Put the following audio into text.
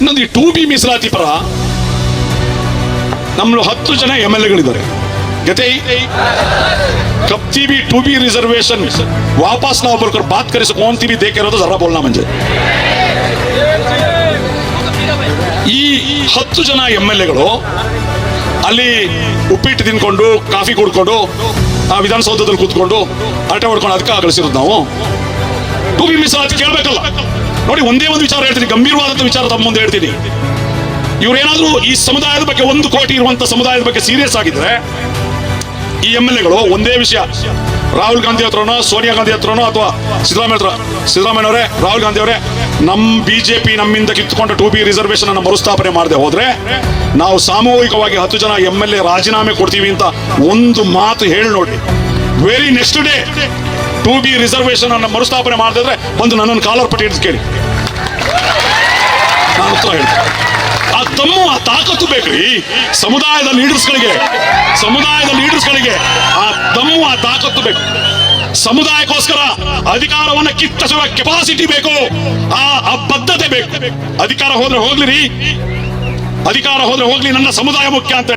ಇನ್ನೊಂದು two B ಮೀಸಲಾತಿ ಪರ ನಮ್ಮಲ್ಲಿ 10 ಜನ MLA कहते कब्ती भी टू बी रिजर्वेशन वापस ना बोलकर बात करे से कौन सी भी देख रहे तो जरा बोलना म्हणजे ಈ 10 ಜನ MLAಗಳು ಅಲ್ಲಿ ಉಪ್ಪಿಟ್ಟು ತಿನ್ಕೊಂಡು ಕಾಫಿ ಕುಡ್ಕೊಂಡು ಆ ವಿಧಾನಸೌಧದಲ್ಲಿ ಕೂತ್ಕೊಂಡು ಹರಟೆ ಹೊಡ್ಕೊಂಡು ಅದಕ್ಕೆ ಕಳಿಸಿರೋದು ನಾವು ಟೂ ಬಿ ಮೀಸಲಾತಿ ಕೇಳಬೇಕಲ್ಲ. ನೋಡಿ, ಒಂದೇ ಒಂದು ವಿಚಾರ ಹೇಳ್ತೀನಿ, ಗಂಭೀರವಾದಂತ ವಿಚಾರ ತಮ್ಮ ಮುಂದೆ ಹೇಳ್ತೀನಿ. ಇವರೇನಾದ್ರೂ ಈ ಸಮುದಾಯದ ಬಗ್ಗೆ 1 ಕೋಟಿ ಇರುವಂತ ಸಮುದಾಯದ ಬಗ್ಗೆ ಸೀರಿಯಸ್ ಆಗಿದ್ರೆ ಈ MLAಗಳು ಒಂದೇ ವಿಷಯ, ರಾಹುಲ್ ಗಾಂಧಿ ಹತ್ರನೋ ಸೋನಿಯಾ ಗಾಂಧಿ ಹತ್ರನೋ ಅಥವಾ ಸಿದ್ದರಾಮಯ್ಯನವರೇ, ರಾಹುಲ್ ಗಾಂಧಿ ಅವರೇ, ನಮ್ಮ ಬಿಜೆಪಿ ನಮ್ಮಿಂದ ಕಿತ್ತುಕೊಂಡ ಟೂ ಬಿ ರಿಸರ್ವೇಶನ್ ಅನ್ನು ಮರುಸ್ಥಾಪನೆ ಮಾಡದೆ ಹೋದ್ರೆ ನಾವು ಸಾಮೂಹಿಕವಾಗಿ 10 ಜನ MLA ರಾಜೀನಾಮೆ ಕೊಡ್ತೀವಿ ಅಂತ ಒಂದು ಮಾತು ಹೇಳಿ ನೋಡಿ. Very next day two B reservation ಅನ್ನು ಮರುಸ್ಥಾಪನೆ ಮಾಡದಿದ್ರೆ ಬಂದು ನನ್ನನ್ನು ಕಾಲರ್ ಪಟ್ಟಿ ಹಿಡಿದು ಕೇಳಿ, ನಾನು ಉತ್ತರ ಹೇಳ್ತೀನಿ. ಆ ತಮ್ಮು ಆ ತಾಕತ್ತು ಬೇಕ್ರಿ ಸಮುದಾಯದ ಲೀಡರ್ಸ್ಗಳಿಗೆ ಆ ದಮ್ಮು ಆ ತಾಕತ್ತು ಬೇಕು. ಸಮುದಾಯಕ್ಕೋಸ್ಕರ ಅಧಿಕಾರವನ್ನ ಕಿತ್ತಸುವ ಕೆಪಾಸಿಟಿ ಬೇಕು, ಆ ಬದ್ಧತೆ ಬೇಕು. ಅಧಿಕಾರ ಹೋದ್ರೆ ಹೋಗ್ಲಿ, ನನ್ನ ಸಮುದಾಯ ಮುಖ್ಯ ಅಂತ